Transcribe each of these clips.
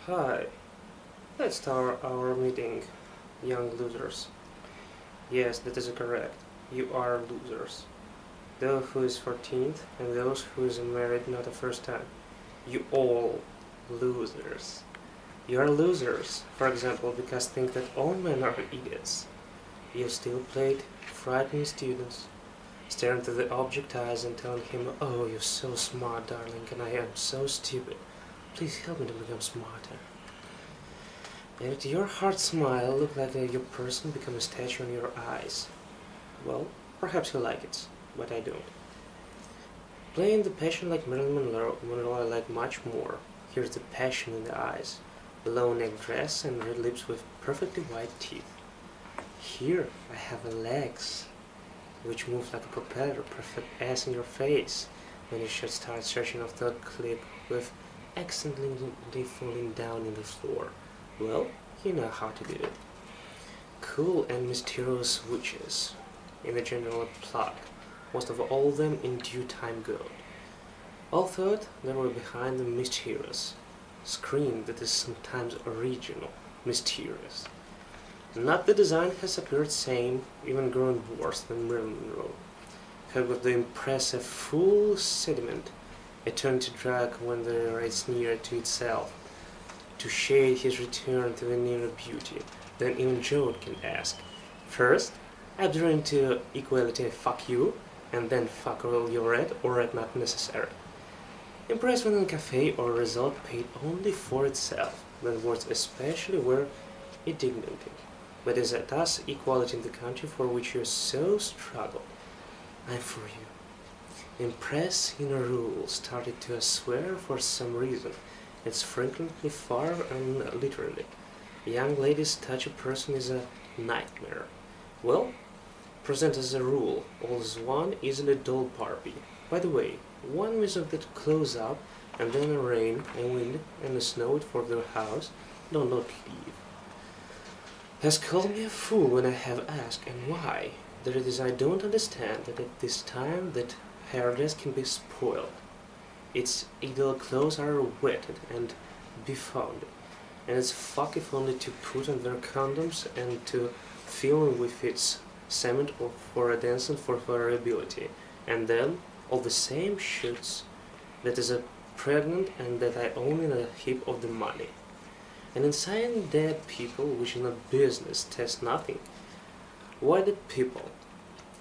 Hi, let's start our meeting, young losers. Yes, that is correct. You are losers. Those who is 14th and those who is married not the first time. You all losers. You are losers, for example, because think that all men are idiots. You still played frightening students, staring to the object eyes and telling him, "Oh, you're so smart, darling, and I am so stupid. Please help me to become smarter." And your heart smile look like your person become a statue in your eyes. Well, perhaps you like it, but I don't. Playing the passion like Marilyn Monroe I like much more. Here's the passion in the eyes, the low neck dress and red lips with perfectly white teeth. Here I have legs, which move like a propeller, perfect ass in your face, when you should start stretching off the clip with accidentally falling down in the floor. Well, you know how to do it. Cool and mysterious witches, in the general plot, most of all them in due time go. All thought they were behind the mysterious screen that is sometimes original, mysterious. Not the design has appeared same, even grown worse than Marilyn Monroe. Her with the impressive full sediment, it turned to drag when the race near to itself, to shade his return to the nearer beauty, then even Joan can ask. First, abjuring to equality, fuck you, and then fuck all your red or red not necessary. Impressed when in a cafe or result paid only for itself, then words especially were indignity. But is it thus equality in the country for which you so struggled? I'm for you. Impressed in a rule started to swear for some reason. It's frequently far and literally. Young ladies touch a person is a nightmare. Well, present as a rule, all is one easily dull Barbie. By the way, one visit that close up and then a rain, a wind, and a snow for their house, do not leave. Has called me a fool when I have asked, and why? That it is I don't understand that at this time that hairdress can be spoiled. Its ideal clothes are wetted and befounded, and it's fuck if only to put on their condoms and to fill in with its cement or for a dance and for variability, and then all the same shoots that is a pregnant and that I own in a heap of the money. And inside dead people, which in a business test nothing. Why dead people?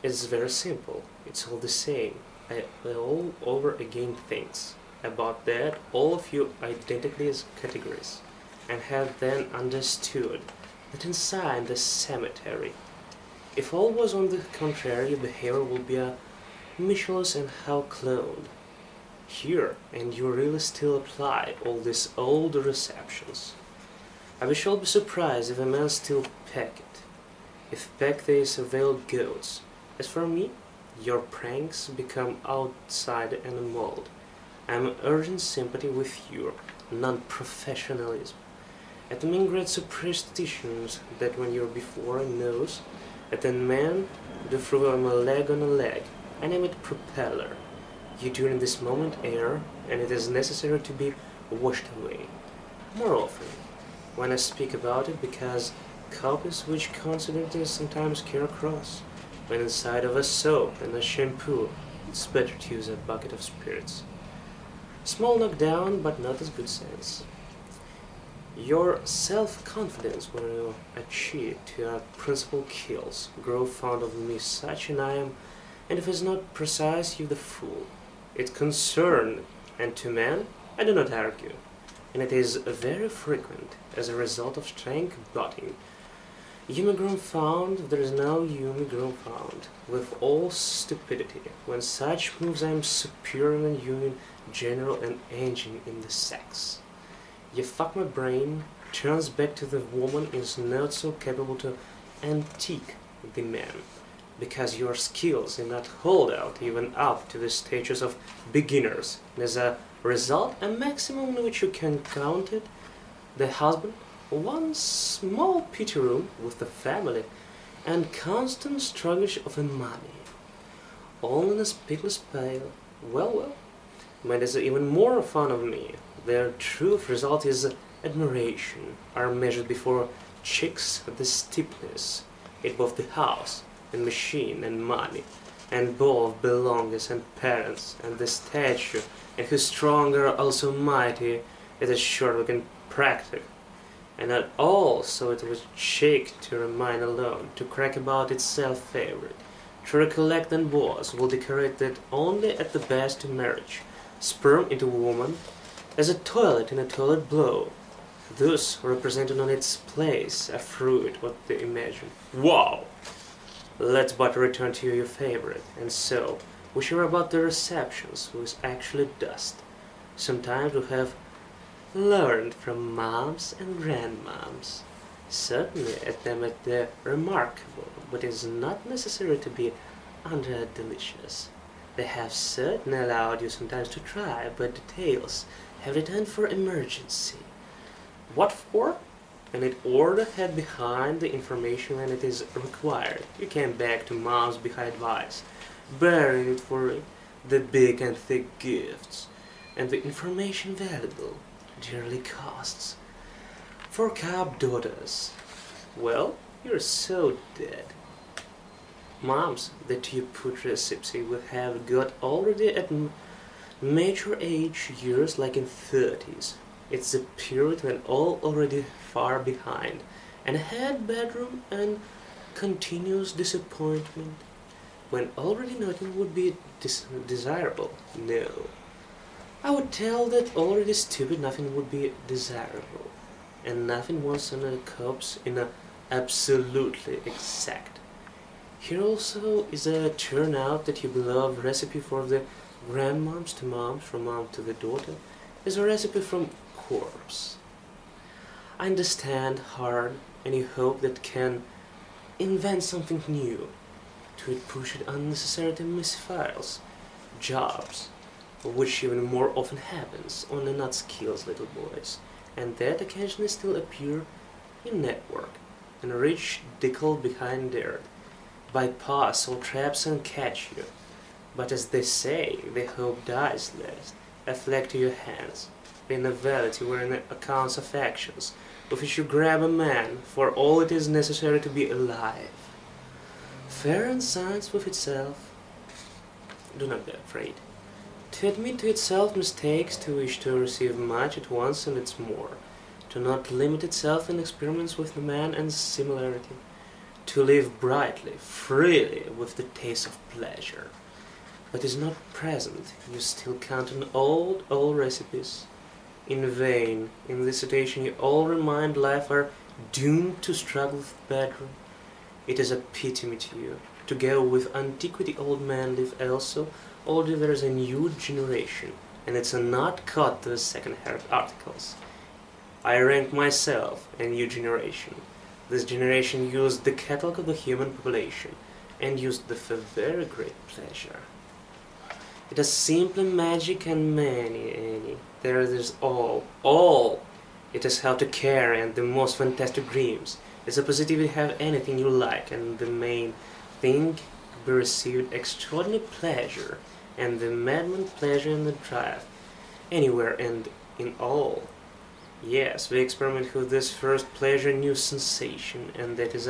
It's very simple. It's all the same. I all over again things about that all of you identically as categories, and have then understood that inside the cemetery, if all was on the contrary, your behavior will be a Michelus and how cloned. Here, and you really still apply all these old receptions. I shall be surprised if a man still peck it, if peck they surveilled goats. As for me, your pranks become outside and a mold. I am urgent sympathy with your non-professionalism. At the mingrad superstitions that when you're before a nose, at a man do through a leg on a leg, I name it propeller. You during this moment air, and it is necessary to be washed away. More often, when I speak about it, because copies which consider it sometimes care across. When inside of a soap and a shampoo, it's better to use a bucket of spirits. Small knockdown, but not as good sense. Your self-confidence when you achieve to your principal kills, grow fond of me such an I am, and if it's not precise, you the fool. It's concern, and to man, I do not argue, and it is very frequent as a result of strength botting. Human found, there is no human found, with all stupidity. When such moves I am superior than human, general and engine in the sex. You fuck my brain, turns back to the woman is not so capable to antique the man, because your skills do not hold out even up to the stages of beginners, and as a result a maximum in which you can count it, the husband, one small petty room with the family, and constant struggle of the money, all in a speechless pale. Well, made is even more fun of me, their true result is admiration, are measured before chicks the steepness in both the house and machine and money, and both belongers and parents, and the statue, and who stronger also mighty, it is short looking practical, and not all so it was chick to remain alone, to crack about itself favorite, to recollect and was, will decorate that only at the best to marriage, sperm into woman, as a toilet in a toilet blow, thus representing on its place a fruit what they imagine. Wow! Let's but return to your favorite, and so, we share about the receptions, who is actually dust. Sometimes we have learned from moms and grandmoms. Certainly at them at the remarkable, but it is not necessary to be under delicious. They have certainly allowed you sometimes to try, but details have returned for emergency. What for? And it order head behind the information when it is required. You came back to mom's behind advice, bearing it for the big and thick gifts, and the information valuable, dearly costs. For cab daughters, well, you're so dead. Moms that you put recipe will have got already at mature age years like in 30s. It's the period when all already far behind, and had bedroom and continuous disappointment, when already nothing would be desirable. No, I would tell that already stupid nothing would be desirable, and nothing was on a copse in a absolutely exact. Here also is a turnout that your beloved recipe for the grandmoms to moms, from mom to the daughter, is a recipe from corpse. I understand hard, and you hope that can invent something new, to it push it unnecessary to misfiles, jobs, which even more often happens, only not skills little boys, and that occasionally still appear in network, and reach dickle behind there, bypass all traps and catch you. But as they say, the hope dies last, a flag to your hands, the novelty wherein accounts of actions, with which you grab a man, for all it is necessary to be alive. Fair and science with itself, do not be afraid. To admit to itself mistakes, to wish to receive much at once and its more, to not limit itself in experiments with the man and similarity, to live brightly, freely, with the taste of pleasure. But is not present, you still count on old recipes. In vain, in this situation you all remind life are doomed to struggle with bedroom. It is a pity me to you, to go with antiquity old men live also, although there is a new generation, and it's a not cut to the second-hand articles. I rank myself a new generation. This generation used the catalog of the human population, and used it for very great pleasure. It is simply magic and many. There is all. It is how to carry and the most fantastic dreams. It's a positivity have anything you like, and the main thing be received extraordinary pleasure, and the madman pleasure in the drive, anywhere and in all. Yes, we experiment with this first pleasure new sensation, and that is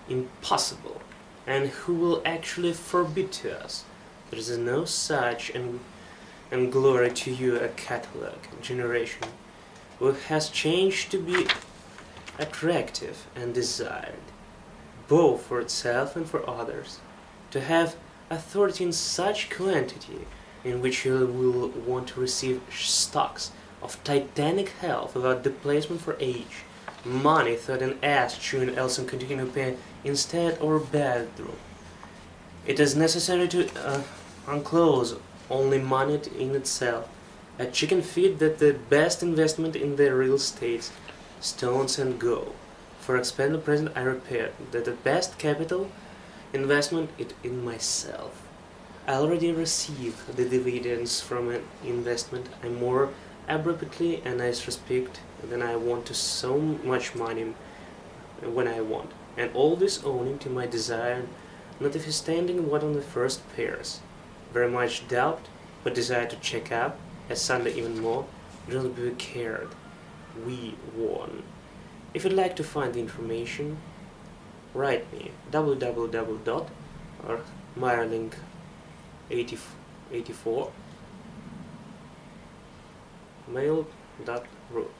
impossible. And who will actually forbid to us? There is no such, and glory to you a catalog generation, which has changed to be attractive and desired, both for itself and for others, to have authority in such quantity in which you will want to receive stocks of titanic health without displacement for age, money, thought and ass chewing else and continue paying instead or bedroom. It is necessary to unclose only money in itself, a chicken feed that the best investment in the real estate, stones and gold. For expanded present I repeat that the best capital investment is in myself. I already receive the dividends from an investment. I more abruptly and I respect than I want to so much money when I want, and all this owing to my desire, notwithstanding what on the first pairs, very much doubt, but desire to check up, as Sunday even more, Don't be scared. We won. If you'd like to find the information, write me www.myrlink84 mail.ru.